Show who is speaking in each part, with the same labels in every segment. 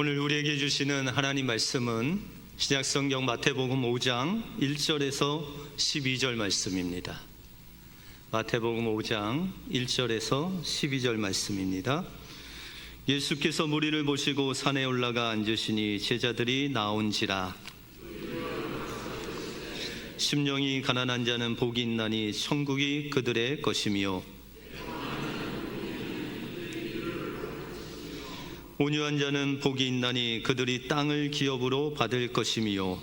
Speaker 1: 오늘 우리에게 주시는 하나님 말씀은 신약성경 마태복음 5장 1절에서 12절 말씀입니다. 마태복음 5장 1절에서 12절 말씀입니다. 예수께서 무리를 모시고 산에 올라가 앉으시니 제자들이 나온지라. 심령이 가난한 자는 복이 있나니 천국이 그들의 것이며, 온유한 자는 복이 있나니 그들이 땅을 기업으로 받을 것이며,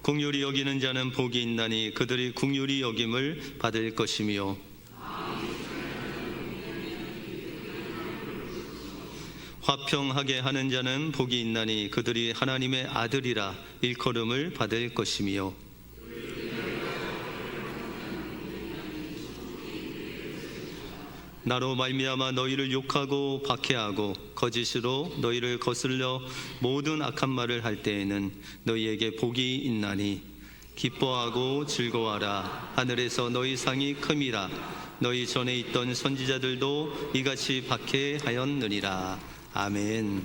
Speaker 1: 긍휼히 여기는 자는 복이 있나니 그들이 긍휼히 여김을 받을 것이며, 화평하게 하는 자는 복이 있나니 그들이 하나님의 아들이라 일컬음을 받을 것이며, 나로 말미암아 너희를 욕하고 박해하고 거짓으로 너희를 거슬려 모든 악한 말을 할 때에는 너희에게 복이 있나니 기뻐하고 즐거워하라. 하늘에서 너희 상이 큼이라. 너희 전에 있던 선지자들도 이같이 박해하였느니라. 아멘.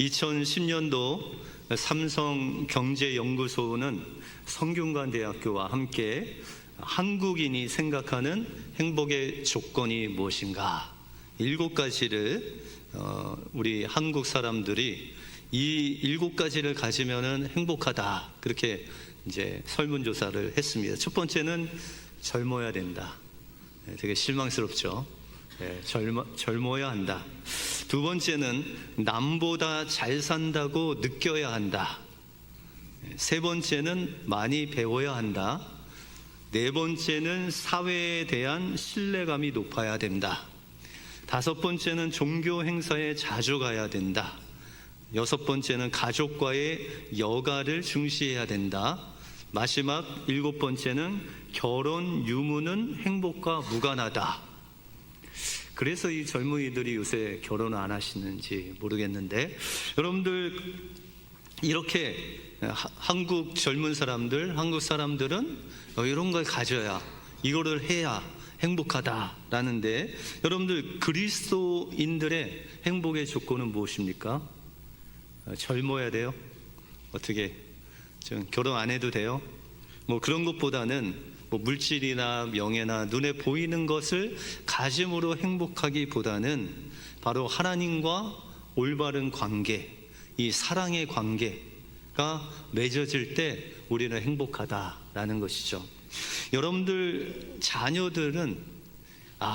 Speaker 1: 2010년도 삼성경제연구소는 성균관대학교와 함께 한국인이 생각하는 행복의 조건이 무엇인가 7가지를 우리 한국 사람들이 이 7가지를 가지면은 행복하다, 그렇게 이제 설문조사를 했습니다. 첫 번째는 젊어야 된다. 되게 실망스럽죠. 젊어야 한다. 두 번째는 남보다 잘 산다고 느껴야 한다. 세 번째는 많이 배워야 한다. 네 번째는 사회에 대한 신뢰감이 높아야 된다. 다섯 번째는 종교 행사에 자주 가야 된다. 여섯 번째는 가족과의 여가를 중시해야 된다. 마지막 7번째는 결혼 유무는 행복과 무관하다. 그래서 이 젊은이들이 요새 결혼을 안 하시는지 모르겠는데, 여러분들 이렇게 한국 젊은 사람들, 한국 사람들은 이런 걸 가져야, 이거를 해야 행복하다라는데, 여러분들 그리스도인들의 행복의 조건은 무엇입니까? 젊어야 돼요? 어떻게? 좀 결혼 안 해도 돼요? 뭐 그런 것보다는 물질이나 명예나 눈에 보이는 것을 가짐으로 행복하기보다는 바로 하나님과 올바른 관계, 이 사랑의 관계가 맺어질 때 우리는 행복하다라는 것이죠. 여러분들 자녀들은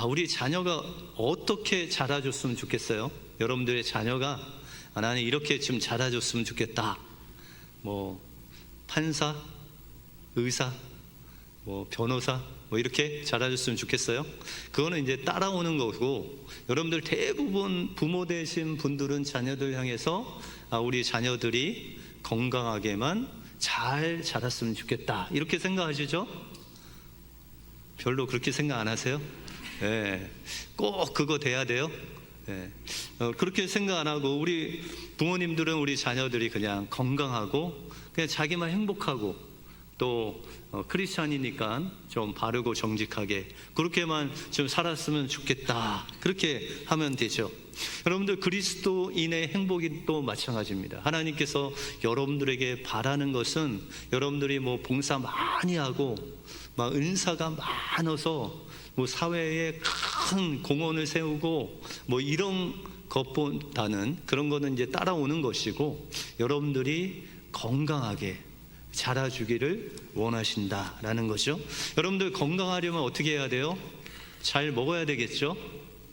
Speaker 1: 우리 자녀가 어떻게 자라줬으면 좋겠어요? 여러분들의 자녀가 나는 이렇게 좀 자라줬으면 좋겠다. 뭐 판사, 의사, 변호사, 이렇게 자라줬으면 좋겠어요? 그거는 이제 따라오는 거고, 여러분들 대부분 부모 되신 분들은 자녀들 향해서 우리 자녀들이 건강하게만 잘 자랐으면 좋겠다, 이렇게 생각하시죠? 별로 그렇게 생각 안 하세요? 꼭 그거 돼야 돼요? 그렇게 생각 안 하고, 우리 부모님들은 우리 자녀들이 그냥 건강하고 그냥 자기만 행복하고, 또 크리스찬이니까 좀 바르고 정직하게 그렇게만 좀 살았으면 좋겠다, 그렇게 하면 되죠. 여러분들 그리스도인의 행복이 또 마찬가지입니다. 하나님께서 여러분들에게 바라는 것은 여러분들이 봉사 많이 하고 은사가 많아서 사회에 큰 공헌을 세우고 이런 것보다는, 그런 거는 이제 따라오는 것이고, 여러분들이 건강하게 자라주기를 원하신다라는 거죠. 여러분들 건강하려면 어떻게 해야 돼요? 잘 먹어야 되겠죠?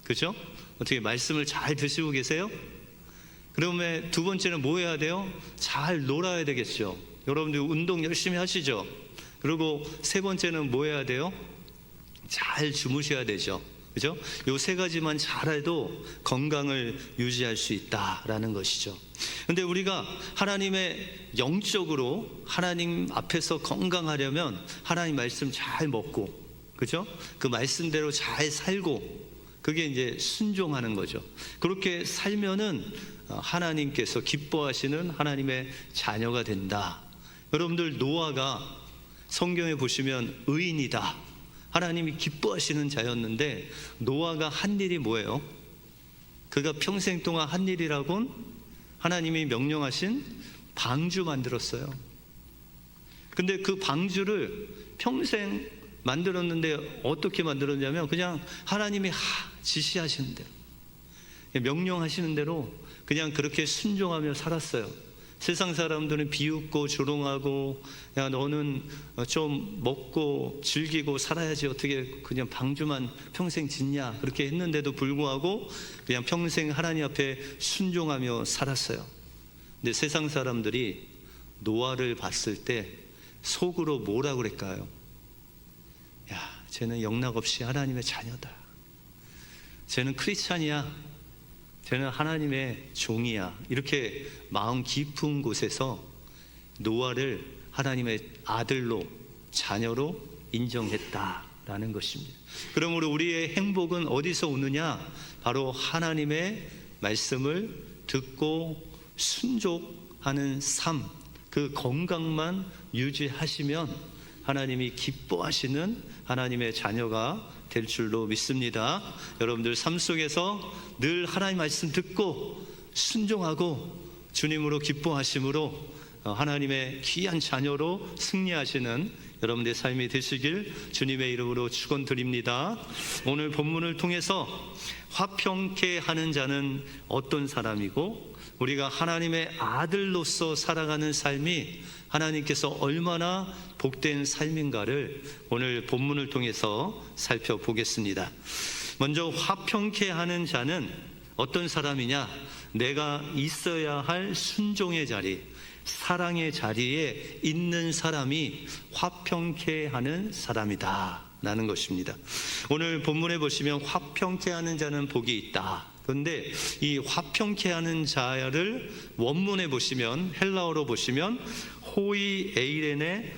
Speaker 1: 그죠? 어떻게 말씀을 잘 드시고 계세요? 그러면 두 번째는 뭐 해야 돼요? 잘 놀아야 되겠죠. 여러분들 운동 열심히 하시죠? 그리고 세 번째는 뭐 해야 돼요? 잘 주무셔야 되죠. 그죠? 요 3가지만 잘해도 건강을 유지할 수 있다라는 것이죠. 근데 우리가 하나님의 영적으로 하나님 앞에서 건강하려면 하나님 말씀 잘 먹고, 그죠? 그 말씀대로 잘 살고, 그게 이제 순종하는 거죠. 그렇게 살면은 하나님께서 기뻐하시는 하나님의 자녀가 된다. 여러분들 노아가 성경에 보시면 의인이다, 하나님이 기뻐하시는 자였는데 노아가 한 일이 뭐예요? 그가 평생 동안 한 일이라곤 하나님이 명령하신 방주 만들었어요. 근데 그 방주를 평생 만들었는데 어떻게 만들었냐면 그냥 하나님이 지시하시는 대로, 명령하시는 대로 그냥 그렇게 순종하며 살았어요. 세상 사람들은 비웃고 조롱하고, 야 너는 좀 먹고 즐기고 살아야지 어떻게 그냥 방주만 평생 짓냐, 그렇게 했는데도 불구하고 그냥 평생 하나님 앞에 순종하며 살았어요. 근데 세상 사람들이 노아를 봤을 때 속으로 뭐라 그랬까요? 야, 쟤는 영락없이 하나님의 자녀다. 쟤는 크리스찬이야. 쟤는 하나님의 종이야. 이렇게 마음 깊은 곳에서 노아를 하나님의 아들로, 자녀로 인정했다라는 것입니다. 그러므로 우리의 행복은 어디서 오느냐? 바로 하나님의 말씀을 듣고 순종하는 삶, 그 건강만 유지하시면 하나님이 기뻐하시는 하나님의 자녀가 될 줄로 믿습니다. 여러분들 삶 속에서 늘 하나님 말씀 듣고 순종하고 주님으로 기뻐하심으로 하나님의 귀한 자녀로 승리하시는 여러분들의 삶이 되시길 주님의 이름으로 축원드립니다. 오늘 본문을 통해서 화평케 하는 자는 어떤 사람이고 우리가 하나님의 아들로서 살아가는 삶이 하나님께서 얼마나 복된 삶인가를 오늘 본문을 통해서 살펴보겠습니다. 먼저 화평케 하는 자는 어떤 사람이냐? 내가 있어야 할 순종의 자리, 사랑의 자리에 있는 사람이 화평케 하는 사람이다 라는 것입니다. 오늘 본문에 보시면 화평케 하는 자는 복이 있다. 그런데 이 화평케 하는 자를 원문에 보시면, 헬라어로 보시면 호이 에이레네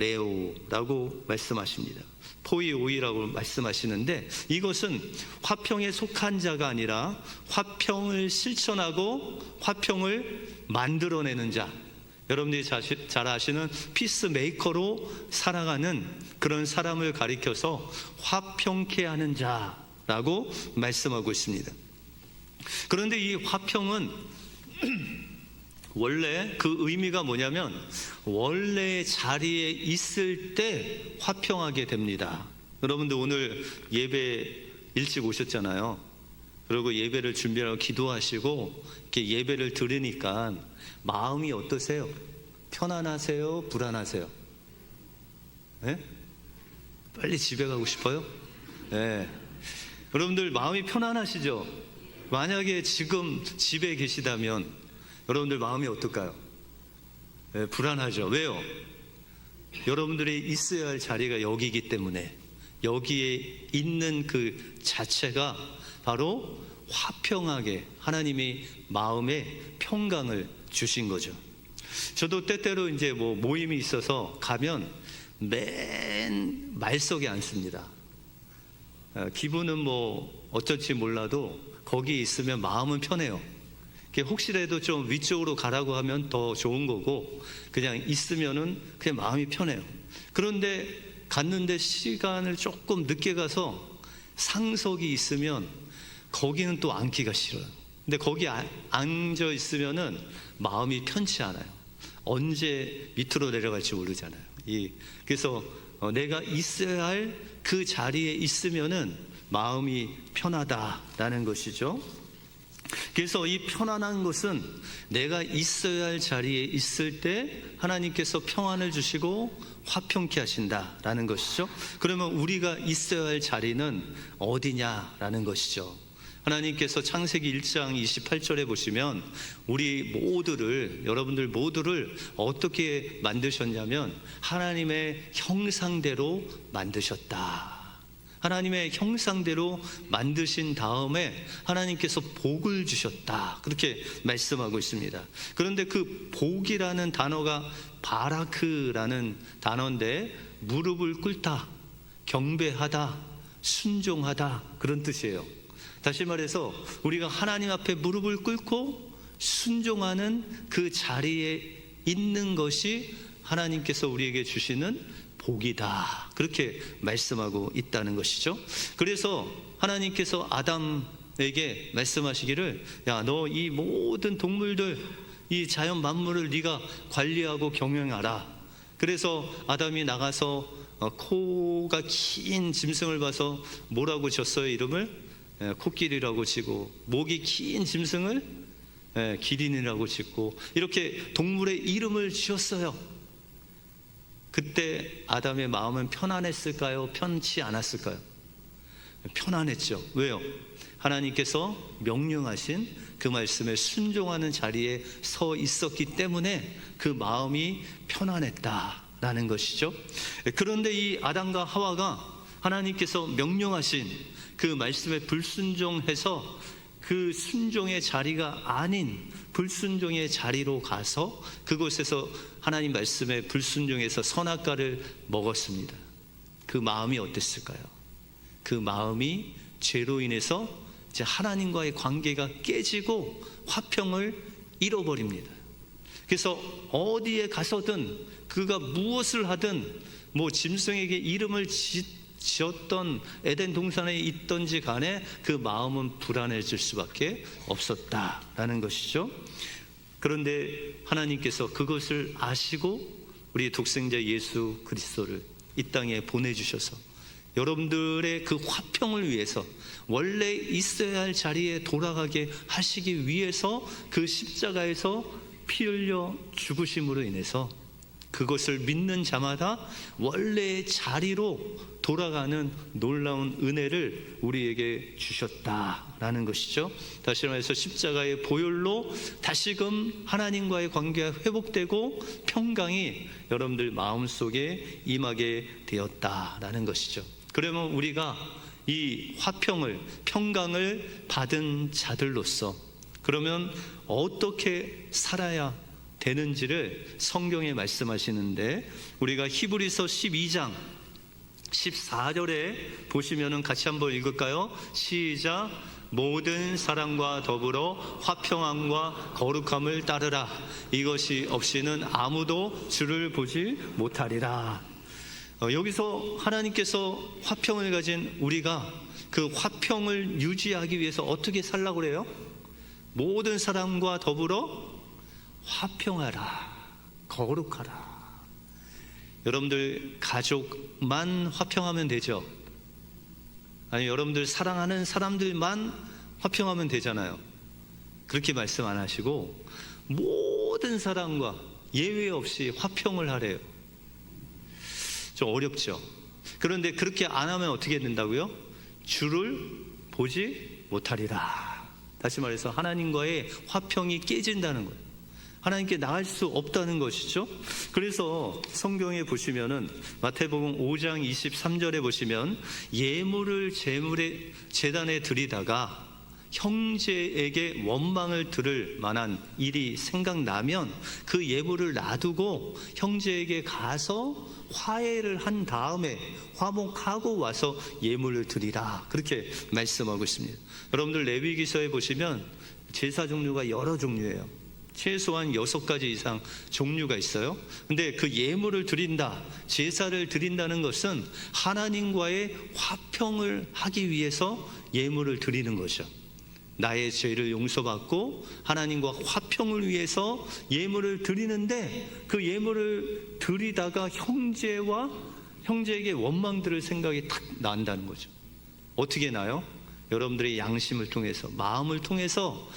Speaker 1: 포이레오라고 말씀하십니다. 포이오이라고 말씀하시는데 이것은 화평에 속한 자가 아니라 화평을 실천하고 화평을 만들어내는 자, 여러분들이 잘 아시는 피스메이커로 살아가는 그런 사람을 가리켜서 화평케 하는 자라고 말씀하고 있습니다. 그런데 이 화평은 원래 그 의미가 뭐냐면 원래 자리에 있을 때 화평하게 됩니다. 여러분들 오늘 예배 일찍 오셨잖아요. 그리고 예배를 준비하고 기도하시고 이렇게 예배를 들으니까 마음이 어떠세요? 편안하세요? 불안하세요? 네? 빨리 집에 가고 싶어요? 네. 여러분들 마음이 편안하시죠? 만약에 지금 집에 계시다면 여러분들 마음이 어떨까요? 네, 불안하죠. 왜요? 여러분들이 있어야 할 자리가 여기이기 때문에 여기에 있는 그 자체가 바로 화평하게 하나님이 마음에 평강을 주신 거죠. 저도 때때로 이제 뭐 모임이 있어서 가면 맨 말석에 앉습니다. 기분은 뭐 어쩔지 몰라도 거기 있으면 마음은 편해요. 혹시라도 좀 위쪽으로 가라고 하면 더 좋은 거고 그냥 있으면은 그냥 마음이 편해요. 그런데 갔는데 시간을 조금 늦게 가서 상석이 있으면 거기는 또 앉기가 싫어요. 근데 거기 앉아 있으면은 마음이 편치 않아요. 언제 밑으로 내려갈지 모르잖아요. 그래서 내가 있어야 할 그 자리에 있으면은 마음이 편하다라는 것이죠. 그래서 이 편안한 것은 내가 있어야 할 자리에 있을 때 하나님께서 평안을 주시고 화평케 하신다라는 것이죠. 그러면 우리가 있어야 할 자리는 어디냐라는 것이죠. 하나님께서 창세기 1장 28절에 보시면 우리 모두를, 여러분들 모두를 어떻게 만드셨냐면 하나님의 형상대로 만드셨다. 하나님의 형상대로 만드신 다음에 하나님께서 복을 주셨다. 그렇게 말씀하고 있습니다. 그런데 그 복이라는 단어가 바라크라는 단어인데 무릎을 꿇다, 경배하다, 순종하다 그런 뜻이에요. 다시 말해서 우리가 하나님 앞에 무릎을 꿇고 순종하는 그 자리에 있는 것이 하나님께서 우리에게 주시는 복이다. 그렇게 말씀하고 있다는 것이죠. 그래서 하나님께서 아담에게 말씀하시기를, 야, 너 이 모든 동물들, 이 자연 만물을 네가 관리하고 경영하라. 그래서 아담이 나가서 코가 긴 짐승을 봐서 뭐라고 졌어요? 이름을 코끼리라고 지고, 목이 긴 짐승을 기린이라고 짓고, 이렇게 동물의 이름을 지었어요. 그때 아담의 마음은 편안했을까요? 편치 않았을까요? 편안했죠. 왜요? 하나님께서 명령하신 그 말씀에 순종하는 자리에 서 있었기 때문에 그 마음이 편안했다라는 것이죠. 그런데 이 아담과 하와가 하나님께서 명령하신 그 말씀에 불순종해서 그 순종의 자리가 아닌 불순종의 자리로 가서 그곳에서 하나님 말씀에 불순종해서 선악과를 먹었습니다. 그 마음이 어땠을까요? 그 마음이 죄로 인해서 이제 하나님과의 관계가 깨지고 화평을 잃어버립니다. 그래서 어디에 가서든 그가 무엇을 하든, 뭐 짐승에게 이름을 지었던 에덴 동산에 있던지 간에 그 마음은 불안해질 수밖에 없었다라는 것이죠. 그런데 하나님께서 그것을 아시고 우리 독생자 예수 그리스도를 이 땅에 보내주셔서 여러분들의 그 화평을 위해서, 원래 있어야 할 자리에 돌아가게 하시기 위해서 그 십자가에서 피 흘려 죽으심으로 인해서 그것을 믿는 자마다 원래의 자리로 돌아가는 놀라운 은혜를 우리에게 주셨다라는 것이죠. 다시 말해서 십자가의 보혈로 다시금 하나님과의 관계가 회복되고 평강이 여러분들 마음속에 임하게 되었다라는 것이죠. 그러면 우리가 이 화평을, 평강을 받은 자들로서 그러면 어떻게 살아야 되는지를 성경에 말씀하시는데, 우리가 히브리서 12장 14절에 보시면은 같이 한번 읽을까요? 시작. 모든 사랑과 더불어 화평함과 거룩함을 따르라. 이것이 없이는 아무도 주를 보지 못하리라. 여기서 하나님께서 화평을 가진 우리가 그 화평을 유지하기 위해서 어떻게 살라고 그래요? 모든 사람과 더불어 화평하라, 거룩하라. 여러분들 가족만 화평하면 되죠? 아니, 여러분들 사랑하는 사람들만 화평하면 되잖아요. 그렇게 말씀 안 하시고 모든 사람과 예외 없이 화평을 하래요. 좀 어렵죠? 그런데 그렇게 안 하면 어떻게 된다고요? 주를 보지 못하리라. 다시 말해서 하나님과의 화평이 깨진다는 거예요. 하나님께 나갈 수 없다는 것이죠. 그래서 성경에 보시면은 마태복음 5장 23절에 보시면 예물을 제단에 드리다가 형제에게 원망을 들을 만한 일이 생각나면 그 예물을 놔두고 형제에게 가서 화해를 한 다음에 화목하고 와서 예물을 드리라. 그렇게 말씀하고 있습니다. 여러분들 레위기서에 보시면 제사 종류가 여러 종류예요. 최소한 6가지 이상 종류가 있어요. 근데 그 예물을 드린다, 제사를 드린다는 것은 하나님과의 화평을 하기 위해서 예물을 드리는 거죠. 나의 죄를 용서받고 하나님과 화평을 위해서 예물을 드리는데, 그 예물을 드리다가 형제에게 원망 들을 생각이 탁 난다는 거죠. 어떻게 나요? 여러분들의 양심을 통해서, 마음을 통해서,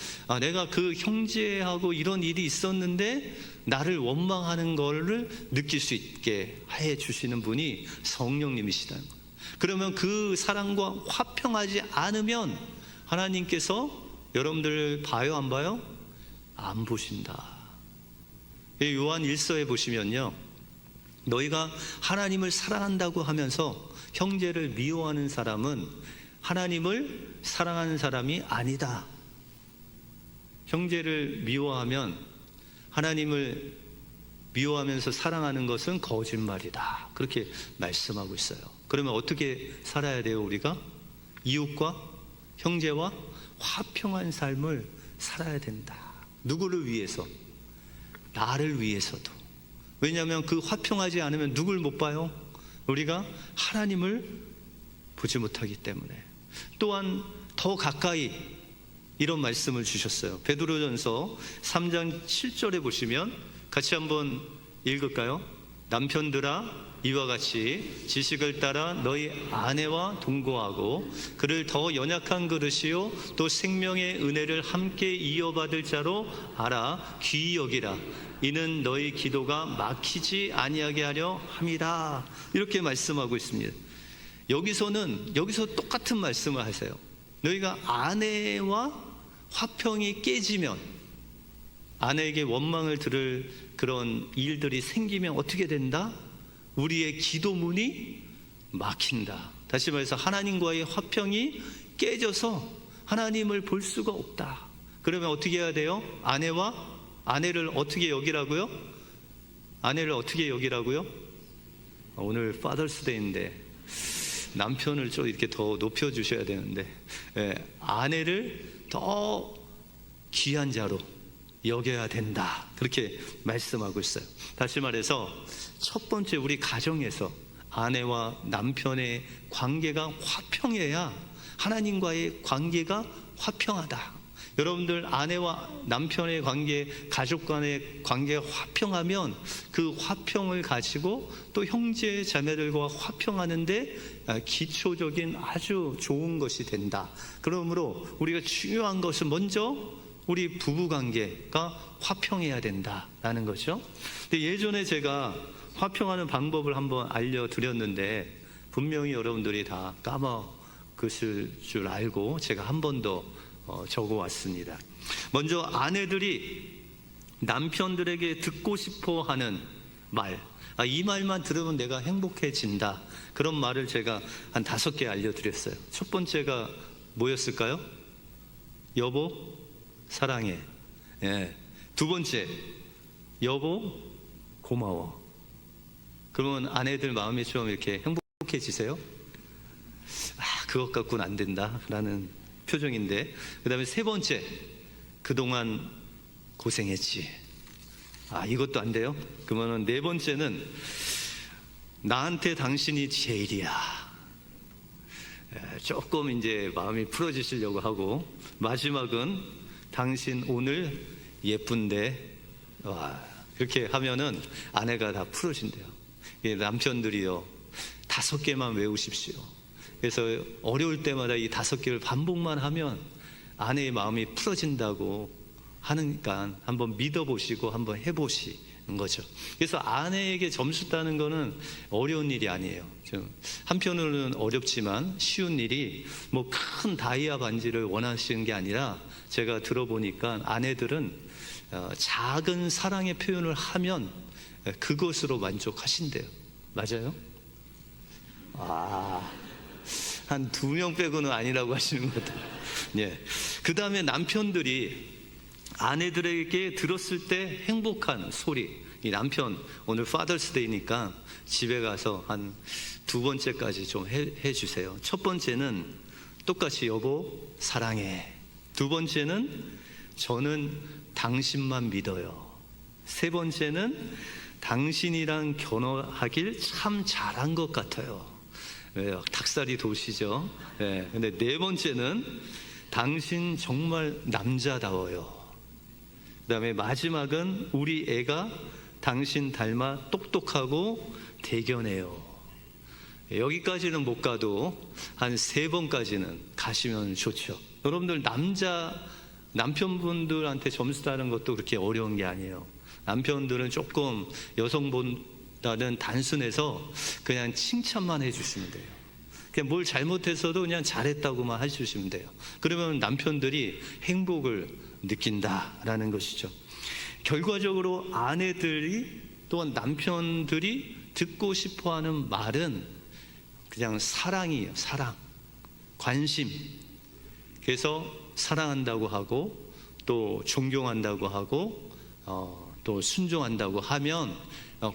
Speaker 1: 내가 그 형제하고 이런 일이 있었는데 나를 원망하는 거를 느낄 수 있게 해 주시는 분이 성령님이시다는 거예요. 그러면 그 사랑과 화평하지 않으면 하나님께서 여러분들을 봐요, 안 봐요? 안 보신다. 요한 1서에 보시면요, 너희가 하나님을 사랑한다고 하면서 형제를 미워하는 사람은 하나님을 사랑하는 사람이 아니다. 형제를 미워하면, 하나님을 미워하면서 사랑하는 것은 거짓말이다. 그렇게 말씀하고 있어요. 그러면 어떻게 살아야 돼요? 우리가 이웃과 형제와 화평한 삶을 살아야 된다. 누구를 위해서? 나를 위해서도. 왜냐하면 그 화평하지 않으면 누굴 못 봐요? 우리가 하나님을 보지 못하기 때문에. 또한 더 가까이 이런 말씀을 주셨어요. 베드로전서 3장 7절에 보시면 같이 한번 읽을까요? 남편들아, 이와 같이 지식을 따라 너희 아내와 동거하고 그를 더 연약한 그릇이요 또 생명의 은혜를 함께 이어받을 자로 알아 귀히 여기라. 이는 너희 기도가 막히지 아니하게 하려 함이라. 이렇게 말씀하고 있습니다. 여기서 똑같은 말씀을 하세요. 너희가 아내와 화평이 깨지면, 아내에게 원망을 들을 그런 일들이 생기면 어떻게 된다? 우리의 기도문이 막힌다. 다시 말해서 하나님과의 화평이 깨져서 하나님을 볼 수가 없다. 그러면 어떻게 해야 돼요? 아내를 어떻게 여기라고요? 아내를 어떻게 여기라고요? 오늘 파더스데이인데 남편을 좀 이렇게 더 높여주셔야 되는데, 아내를 더 귀한 자로 여겨야 된다. 그렇게 말씀하고 있어요. 다시 말해서 첫 번째, 우리 가정에서 아내와 남편의 관계가 화평해야 하나님과의 관계가 화평하다. 여러분들 아내와 남편의 관계, 가족 간의 관계가 화평하면 그 화평을 가지고 또 형제 자매들과 화평하는데 기초적인 아주 좋은 것이 된다. 그러므로 우리가 중요한 것은 먼저 우리 부부관계가 화평해야 된다라는 거죠. 근데 예전에 제가 화평하는 방법을 한번 알려드렸는데 분명히 여러분들이 다 까먹으실 줄 알고 제가 한 번 더 적어왔습니다. 먼저 아내들이 남편들에게 듣고 싶어하는 말, 이 말만 들으면 내가 행복해진다, 그런 말을 제가 한 5개 알려드렸어요. 첫 번째가 뭐였을까요? 여보 사랑해. 두 번째, 여보 고마워. 그러면 아내들 마음이 좀 이렇게 행복해지세요? 그것 갖고는 안 된다 라는 표정인데, 그 다음에 세 번째, 그동안 고생했지. 이것도 안 돼요? 그러면 네 번째는 나한테 당신이 제일이야. 조금 이제 마음이 풀어지시려고 하고, 마지막은 당신 오늘 예쁜데. 그렇게 하면은 아내가 다 풀어진대요. 남편들이요, 5개만 외우십시오. 그래서 어려울 때마다 이 5개를 반복만 하면 아내의 마음이 풀어진다고 하니까 한번 믿어보시고 한번 해보시는 거죠. 그래서 아내에게 점수 따는 거는 어려운 일이 아니에요. 한편으로는 어렵지만 쉬운 일이, 뭐 큰 다이아 반지를 원하시는 게 아니라, 제가 들어보니까 아내들은 작은 사랑의 표현을 하면 그것으로 만족하신대요. 맞아요? 한 2명 빼고는 아니라고 하시는 것 같아요. 그 다음에 남편들이 아내들에게 들었을 때 행복한 소리, 이 남편, 오늘 파더스데이니까 집에 가서 한 2번째까지 좀 해주세요. 첫 번째는 똑같이 여보 사랑해. 두 번째는 저는 당신만 믿어요. 세 번째는 당신이랑 결혼하길 참 잘한 것 같아요. 닭살이 돋으시죠? 근데 네 번째는 당신 정말 남자다워요. 그 다음에 마지막은 우리 애가 당신 닮아 똑똑하고 대견해요. 여기까지는 못 가도 한 3번까지는 가시면 좋죠. 여러분들 남편분들한테 점수 따는 것도 그렇게 어려운 게 아니에요. 남편들은 조금 여성보다는 단순해서 그냥 칭찬만 해주시면 돼요. 그냥 뭘 잘못했어도 그냥 잘했다고만 해주시면 돼요. 그러면 남편들이 행복을 느낀다라는 것이죠. 결과적으로 아내들이 또한 남편들이 듣고 싶어하는 말은 그냥 사랑이에요. 사랑, 관심. 그래서 사랑한다고 하고 또 존경한다고 하고 또 순종한다고 하면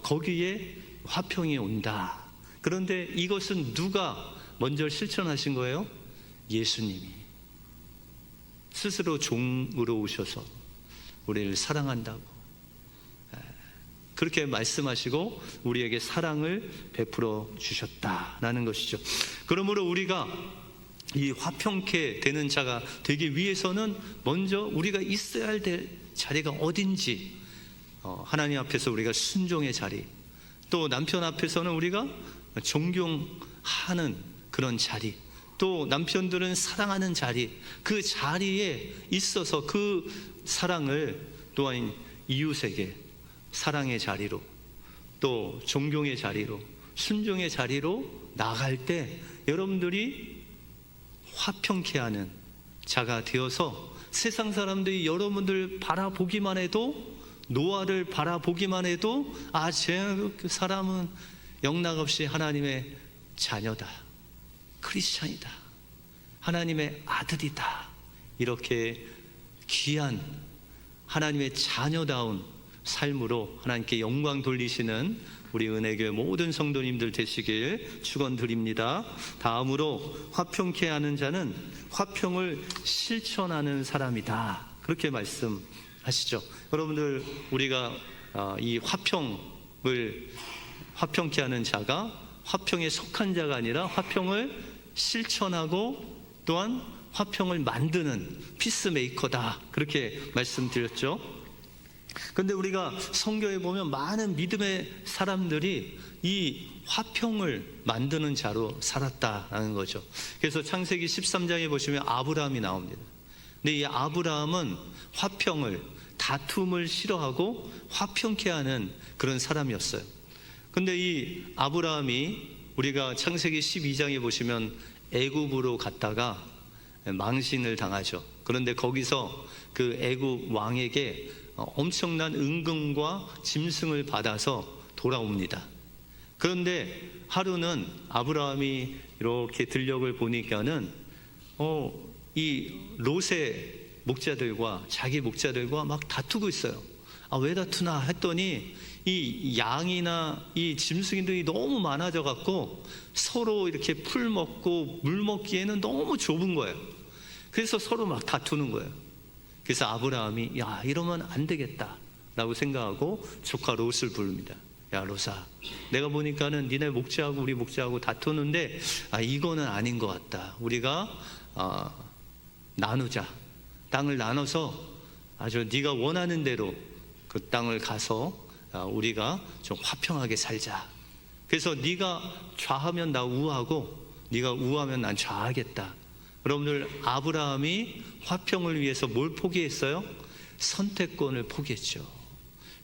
Speaker 1: 거기에 화평이 온다. 그런데 이것은 누가 먼저 실천하신 거예요? 예수님이 스스로 종으로 오셔서 우리를 사랑한다고, 그렇게 말씀하시고 우리에게 사랑을 베풀어 주셨다라는 것이죠. 그러므로 우리가 이 화평케 되는 자가 되기 위해서는 먼저 우리가 있어야 될 자리가 어딘지, 하나님 앞에서 우리가 순종의 자리, 또 남편 앞에서는 우리가 존경하는 그런 자리, 또 남편들은 사랑하는 자리, 그 자리에 있어서 그 사랑을 또한 이웃에게 사랑의 자리로, 또 존경의 자리로, 순종의 자리로 나갈 때 여러분들이 화평케 하는 자가 되어서 세상 사람들이 여러분들 바라보기만 해도, 노아를 바라보기만 해도 그 사람은 영락없이 하나님의 자녀다, 크리스찬이다, 하나님의 아들이다, 이렇게 귀한 하나님의 자녀다운 삶으로 하나님께 영광 돌리시는 우리 은혜교회 모든 성도님들 되시길 축원드립니다. 다음으로 화평케 하는 자는 화평을 실천하는 사람이다, 그렇게 말씀하시죠. 여러분들, 우리가 이 화평케 하는 자가 화평에 속한 자가 아니라 화평을 실천하고 또한 화평을 만드는 피스메이커다, 그렇게 말씀드렸죠. 근데 우리가 성경에 보면 많은 믿음의 사람들이 이 화평을 만드는 자로 살았다라는 거죠. 그래서 창세기 13장에 보시면 아브라함이 나옵니다. 근데 이 아브라함은 화평을, 다툼을 싫어하고 화평케 하는 그런 사람이었어요. 근데 이 아브라함이, 우리가 창세기 12장에 보시면 애굽으로 갔다가 망신을 당하죠. 그런데 거기서 그 애굽 왕에게 엄청난 은금과 짐승을 받아서 돌아옵니다. 그런데 하루는 아브라함이 이렇게 들녘을 보니까는 이 롯의 목자들과 자기 목자들과 막 다투고 있어요. 왜 다투나 했더니 이 양이나 이 짐승들이 너무 많아져 갖고 서로 이렇게 풀 먹고 물 먹기에는 너무 좁은 거예요. 그래서 서로 막 다투는 거예요. 그래서 아브라함이 이러면 안 되겠다 라고 생각하고 조카 롯을 부릅니다. 야, 롯아, 내가 보니까는 니네 목자하고 우리 목자하고 다투는데 이거는 아닌 것 같다. 우리가 나누자. 땅을 나눠서 아주 네가 원하는 대로 그 땅을 가서 우리가 좀 화평하게 살자. 그래서 네가 좌하면 나 우하고 네가 우하면 난 좌하겠다. 여러분들, 아브라함이 화평을 위해서 뭘 포기했어요? 선택권을 포기했죠.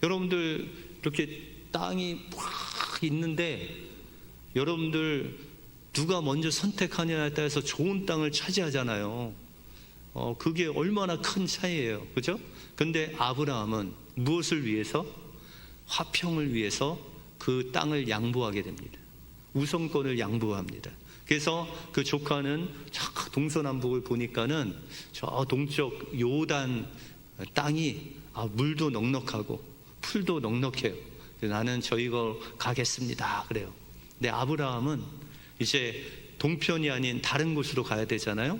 Speaker 1: 여러분들, 이렇게 땅이 막 있는데 여러분들 누가 먼저 선택하느냐에 따라서 좋은 땅을 차지하잖아요. 그게 얼마나 큰 차이예요, 그죠? 근데 아브라함은 무엇을 위해서? 화평을 위해서 그 땅을 양보하게 됩니다. 우선권을 양보합니다. 그래서 그 조카는 동서남북을 보니까는 저 동쪽 요단 땅이 물도 넉넉하고 풀도 넉넉해요. 나는 저희가 가겠습니다, 그래요. 근데 아브라함은 이제 동편이 아닌 다른 곳으로 가야 되잖아요.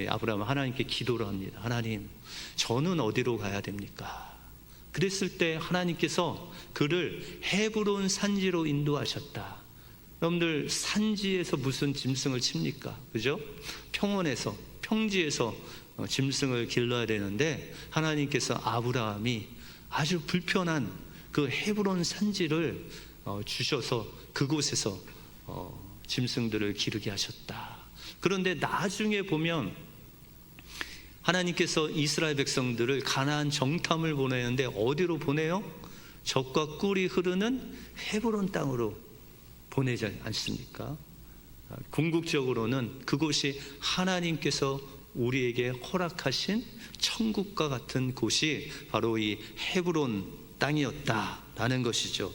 Speaker 1: 아브라함은 하나님께 기도를 합니다. 하나님, 저는 어디로 가야 됩니까? 그랬을 때 하나님께서 그를 헤브론 산지로 인도하셨다. 여러분들, 산지에서 무슨 짐승을 칩니까? 그죠? 평원에서, 평지에서 짐승을 길러야 되는데 하나님께서 아브라함이 아주 불편한 그 헤브론 산지를 주셔서 그곳에서 짐승들을 기르게 하셨다. 그런데 나중에 보면 하나님께서 이스라엘 백성들을 가나안 정탐을 보내는데 어디로 보내요? 젖과 꿀이 흐르는 헤브론 땅으로 보내지 않습니까? 궁극적으로는 그곳이 하나님께서 우리에게 허락하신 천국과 같은 곳이 바로 이 헤브론 땅이었다라는 것이죠.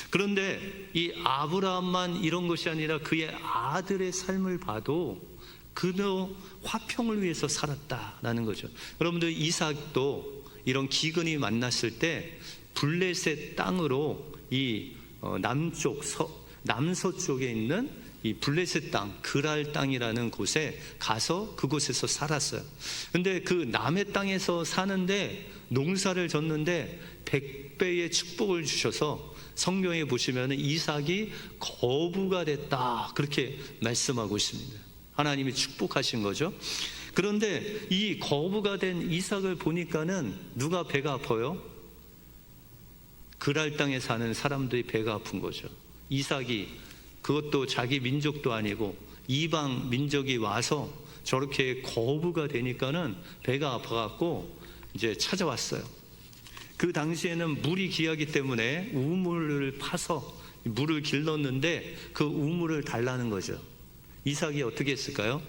Speaker 1: 그런데 이 아브라함만 이런 것이 아니라 그의 아들의 삶을 봐도 그도 화평을 위해서 살았다라는 거죠. 여러분들, 이삭도 이런 기근이 만났을 때 블레셋 땅으로 이 남서쪽에 있는 이 블레셋 땅, 그랄 땅이라는 곳에 가서 그곳에서 살았어요. 근데 그 남의 땅에서 사는데 농사를 졌는데 100배의 축복을 주셔서 성경에 보시면 이삭이 거부가 됐다, 그렇게 말씀하고 있습니다. 하나님이 축복하신 거죠. 그런데 이 거부가 된 이삭을 보니까는 누가 배가 아파요? 그랄 땅에 사는 사람들이 배가 아픈 거죠. 이삭이, 그것도 자기 민족도 아니고 이방 민족이 와서 저렇게 거부가 되니까는 배가 아파갖고 이제 찾아왔어요. 그 당시에는 물이 귀하기 때문에 우물을 파서 물을 길렀는데 그 우물을 달라는 거죠. 이삭이 어떻게 했을까요?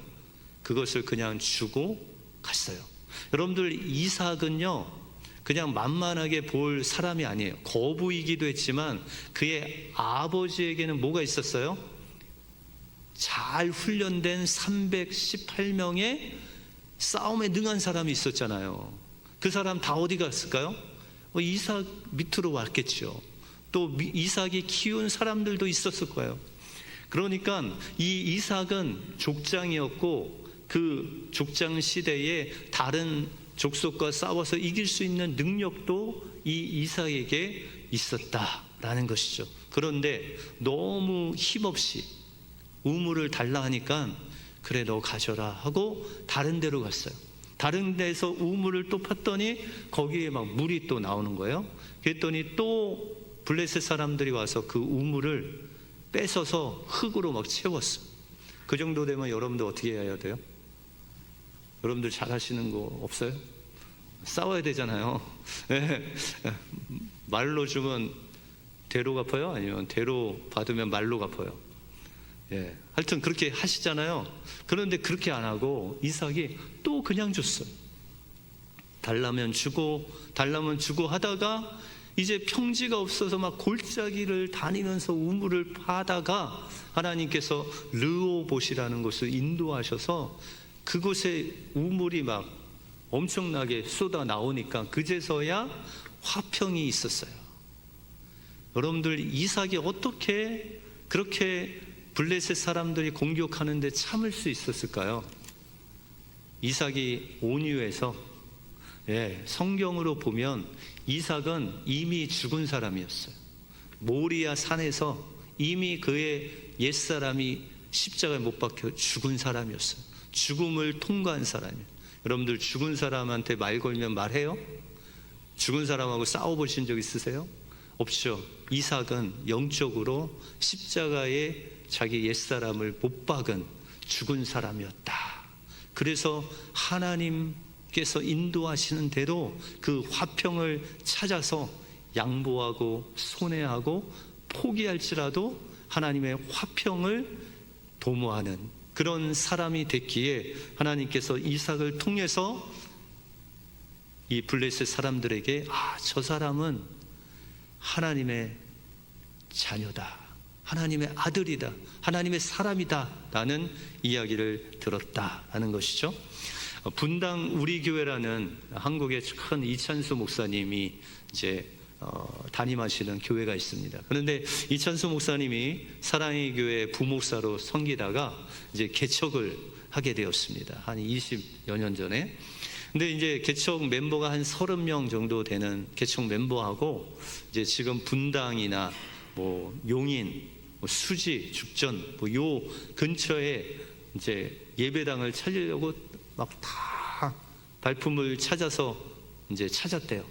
Speaker 1: 그것을 그냥 주고 갔어요. 여러분들, 이삭은요 그냥 만만하게 볼 사람이 아니에요. 거부이기도 했지만 그의 아버지에게는 뭐가 있었어요? 잘 훈련된 318명의 싸움에 능한 사람이 있었잖아요. 그 사람 다 어디 갔을까요? 이삭 밑으로 왔겠죠. 또 이삭이 키운 사람들도 있었을 거예요. 그러니까 이 이삭은 족장이었고 그 족장 시대에 다른 족속과 싸워서 이길 수 있는 능력도 이 이삭에게 있었다라는 것이죠. 그런데 너무 힘없이 우물을 달라 하니까 그래 너 가져라 하고 다른 데로 갔어요. 다른 데서 우물을 또 팠더니 거기에 막 물이 또 나오는 거예요. 그랬더니 또 블레셋 사람들이 와서 그 우물을 뺏어서 흙으로 막 채웠어. 그 정도 되면 여러분들 어떻게 해야 돼요? 여러분들 잘하시는 거 없어요? 싸워야 되잖아요. 말로 주면 대로 갚아요? 아니면 대로 받으면 말로 갚아요? 하여튼 그렇게 하시잖아요. 그런데 그렇게 안 하고 이삭이 또 그냥 줬어요. 달라면 주고 하다가 이제 평지가 없어서 막 골짜기를 다니면서 우물을 파다가 하나님께서 르호봇이라는 곳을 인도하셔서 그곳에 우물이 막 엄청나게 쏟아 나오니까 그제서야 화평이 있었어요. 여러분들, 이삭이 어떻게 그렇게 블레셋 사람들이 공격하는데 참을 수 있었을까요? 이삭이 온유해서, 성경으로 보면 이삭은 이미 죽은 사람이었어요. 모리아 산에서 이미 그의 옛사람이 십자가에 못 박혀 죽은 사람이었어요. 죽음을 통과한 사람이에요. 여러분들, 죽은 사람한테 말 걸면 말해요? 죽은 사람하고 싸워보신 적 있으세요? 없죠. 이삭은 영적으로 십자가에 자기 옛사람을 못 박은 죽은 사람이었다. 그래서 하나님께서 인도하시는 대로 그 화평을 찾아서 양보하고 손해하고 포기할지라도 하나님의 화평을 도모하는 그런 사람이 됐기에 하나님께서 이삭을 통해서 이 블레셋 사람들에게 저 사람은 하나님의 자녀다, 하나님의 아들이다, 하나님의 사람이다 라는 이야기를 들었다라는 것이죠. 분당 우리교회라는 한국의 큰 이찬수 목사님이 이제 담임하시는 교회가 있습니다. 그런데 이찬수 목사님이 사랑의 교회 부목사로 섬기다가 이제 개척을 하게 되었습니다. 한 20여 년 전에. 근데 이제 개척 멤버가 한 30명 정도 되는 개척 멤버하고 이제 지금 분당이나 뭐 용인, 뭐 수지, 죽전 요 근처에 이제 예배당을 차리려고 막 다 발품을 찾아서 이제 찾았대요.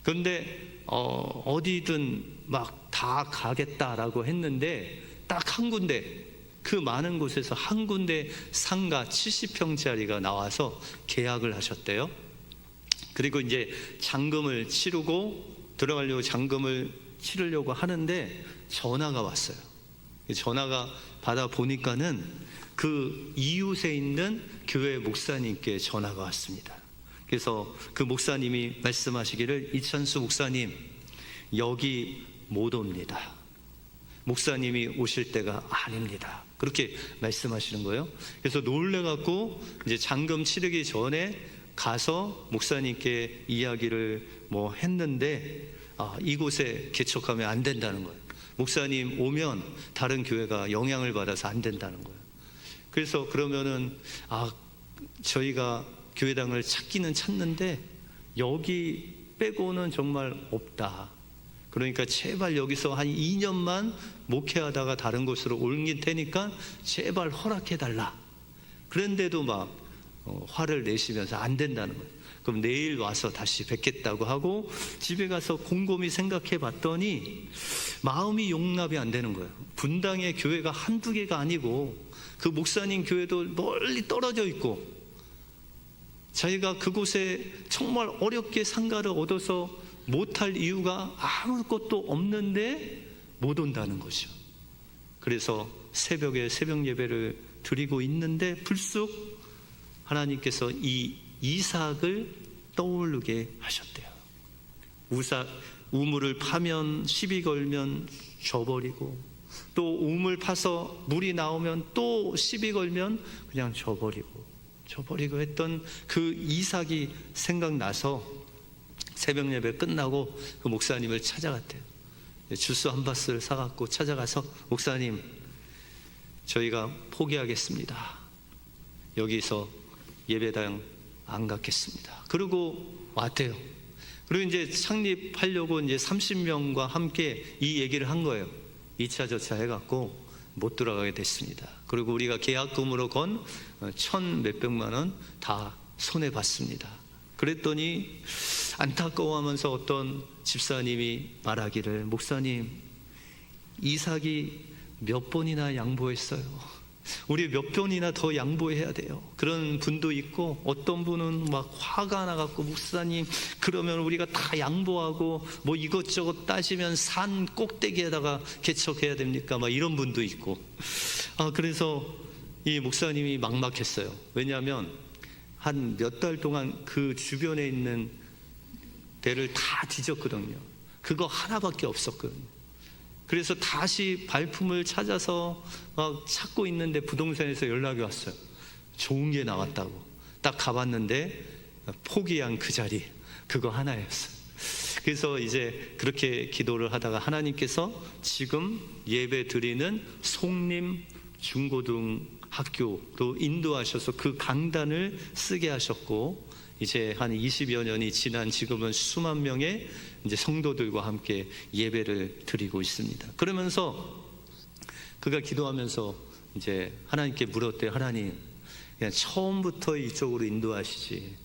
Speaker 1: 그런데 어디든 막 다 가겠다라고 했는데 딱 한 군데, 그 많은 곳에서 한 군데 상가 70평짜리가 나와서 계약을 하셨대요. 그리고 이제 잔금을 치르고 들어가려고 잔금을 치르려고 하는데 전화가 왔어요. 전화가 받아 보니까는 그 이웃에 있는 교회 목사님께 전화가 왔습니다. 그래서 그 목사님이 말씀하시기를, 이찬수 목사님 여기 못 옵니다. 목사님이 오실 때가 아닙니다. 그렇게 말씀하시는 거예요. 그래서 놀래갖고 이제 잔금 치르기 전에 가서 목사님께 이야기를 뭐 했는데 이곳에 개척하면 안 된다는 거예요. 목사님 오면 다른 교회가 영향을 받아서 안 된다는 거예요. 그래서 그러면은 저희가 교회당을 찾기는 찾는데 여기 빼고는 정말 없다. 그러니까 제발 여기서 한 2년만 목회하다가 다른 곳으로 옮길 테니까 제발 허락해달라. 그런데도 막 화를 내시면서 안 된다는 거예요. 그럼 내일 와서 다시 뵙겠다고 하고 집에 가서 곰곰이 생각해 봤더니 마음이 용납이 안 되는 거예요. 분당의 교회가 한두 개가 아니고 그 목사님 교회도 멀리 떨어져 있고 자기가 그곳에 정말 어렵게 상가를 얻어서 못할 이유가 아무것도 없는데 못 온다는 거죠. 그래서 새벽에 새벽 예배를 드리고 있는데 불쑥 하나님께서 이 이삭을 떠오르게 하셨대요. 우물을 파면 시비 걸면 줘버리고 또 우물 파서 물이 나오면 또 시비 걸면 그냥 줘버리고 했던 그 이삭이 생각나서 새벽 예배 끝나고 그 목사님을 찾아갔대요. 주스 한 바스를 사갖고 찾아가서 목사님 저희가 포기하겠습니다. 여기서 예배당 안 갖겠습니다. 그리고 왔대요. 그리고 이제 창립하려고 이제 30명과 함께 이 얘기를 한 거예요. 2차 저차 해갖고 못 들어가게 됐습니다. 그리고 우리가 계약금으로 건 1,000 몇백만 원 다 손해봤습니다. 그랬더니 안타까워하면서 어떤 집사님이 말하기를 목사님 이삭이 몇 번이나 양보했어요. 우리 몇 번이나 더 양보해야 돼요. 그런 분도 있고 어떤 분은 막 화가 나갖고 목사님 그러면 우리가 다 양보하고 뭐 이것저것 따지면 산 꼭대기에다가 개척해야 됩니까? 막 이런 분도 있고 그래서 이 목사님이 막막했어요. 왜냐하면 한 몇 달 동안 그 주변에 있는 데를 다 뒤졌거든요. 그거 하나밖에 없었거든요. 그래서 다시 발품을 찾아서 막 찾고 있는데 부동산에서 연락이 왔어요. 좋은 게 나왔다고. 딱 가봤는데 포기한 그 자리 그거 하나였어요. 그래서 이제 그렇게 기도를 하다가 하나님께서 지금 예배 드리는 송림 중고등학교로 인도하셔서 그 강단을 쓰게 하셨고 이제 한 20여 년이 지난 지금은 수만 명의 이제 성도들과 함께 예배를 드리고 있습니다. 그러면서 그가 기도하면서 이제 하나님께 물었대요. 하나님, 그냥 처음부터 이쪽으로 인도하시지.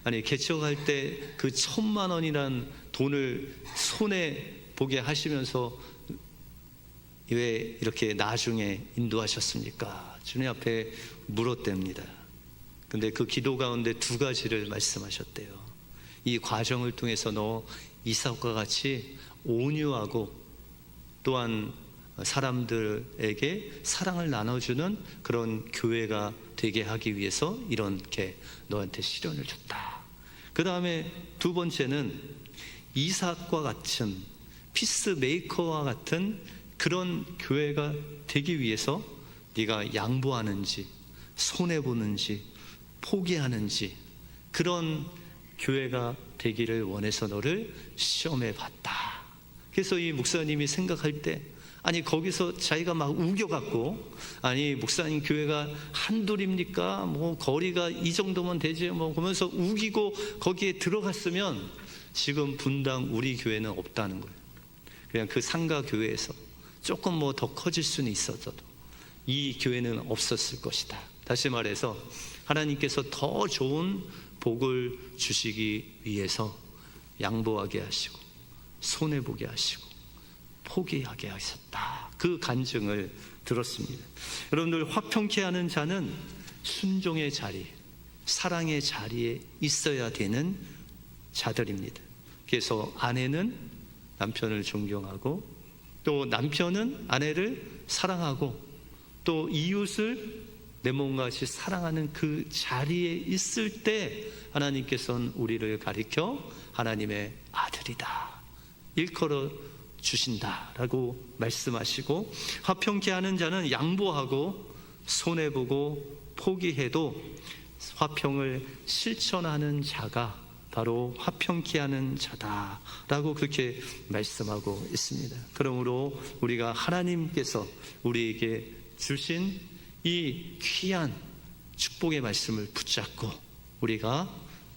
Speaker 1: 아니 개척할 때 그 1,000만 원이란 돈을 손에 보게 하시면서 왜 이렇게 나중에 인도하셨습니까? 주님 앞에 물었답니다. 근데 그 기도 가운데 두 가지를 말씀하셨대요. 이 과정을 통해서 너 이삭과 같이 온유하고 또한 사람들에게 사랑을 나눠주는 그런 교회가 되게 하기 위해서 이렇게 너한테 시련을 줬다. 그 다음에 두 번째는 이삭과 같은 피스메이커와 같은 그런 교회가 되기 위해서 네가 양보하는지 손해보는지 포기하는지 그런 교회가 되기를 원해서 너를 시험해 봤다. 그래서 이 목사님이 생각할 때 아니 거기서 자기가 막 우겨갖고 아니 목사님 교회가 한둘입니까? 뭐 거리가 이 정도면 되지 뭐 그러면서 우기고 거기에 들어갔으면 지금 분당 우리 교회는 없다는 거예요. 그냥 그 상가 교회에서 조금 뭐 더 커질 수는 있었어도 이 교회는 없었을 것이다. 다시 말해서 하나님께서 더 좋은 복을 주시기 위해서 양보하게 하시고 손해보게 하시고 포기하게 하셨다. 그 간증을 들었습니다. 여러분들 화평케 하는 자는 순종의 자리, 사랑의 자리에 있어야 되는 자들입니다. 그래서 아내는 남편을 존경하고 또 남편은 아내를 사랑하고 또 이웃을 내 몸과 같이 사랑하는 그 자리에 있을 때 하나님께서는 우리를 가리켜 하나님의 아들이다 일컬어 주신다라고 말씀하시고 화평케 하는 자는 양보하고 손해보고 포기해도 화평을 실천하는 자가 바로 화평케 하는 자다라고 그렇게 말씀하고 있습니다. 그러므로 우리가 하나님께서 우리에게 주신 이 귀한 축복의 말씀을 붙잡고 우리가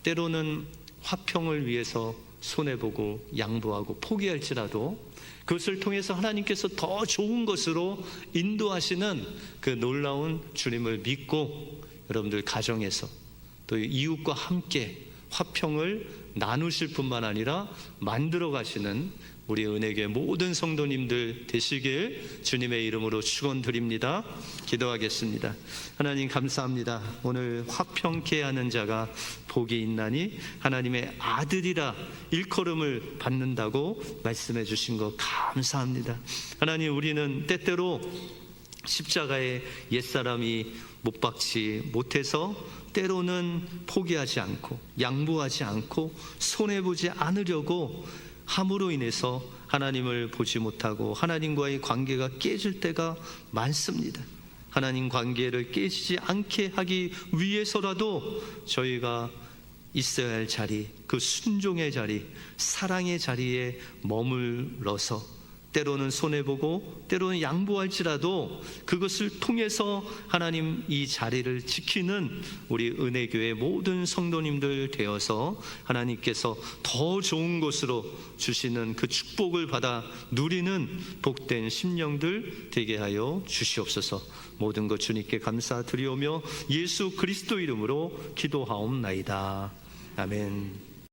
Speaker 1: 때로는 화평을 위해서 손해보고 양보하고 포기할지라도 그것을 통해서 하나님께서 더 좋은 것으로 인도하시는 그 놀라운 주님을 믿고 여러분들 가정에서 또 이웃과 함께 화평을 나누실 뿐만 아니라 만들어 가시는 우리 은혜교회 모든 성도님들 되시길 주님의 이름으로 축원드립니다. 기도하겠습니다. 하나님 감사합니다. 오늘 화평케 하는 자가 복이 있나니 하나님의 아들이라 일컬음을 받는다고 말씀해 주신 거 감사합니다. 하나님, 우리는 때때로 십자가에 옛사람이 못 박지 못해서 때로는 포기하지 않고 양보하지 않고 손해보지 않으려고 함으로 인해서 하나님을 보지 못하고 하나님과의 관계가 깨질 때가 많습니다. 하나님 관계를 깨지지 않게 하기 위해서라도 저희가 있어야 할 자리, 그 순종의 자리, 사랑의 자리에 머물러서 때로는 손해보고 때로는 양보할지라도 그것을 통해서 하나님 이 자리를 지키는 우리 은혜교회 모든 성도님들 되어서 하나님께서 더 좋은 것으로 주시는 그 축복을 받아 누리는 복된 심령들 되게 하여 주시옵소서. 모든 것 주님께 감사드리오며 예수 그리스도 이름으로 기도하옵나이다. 아멘.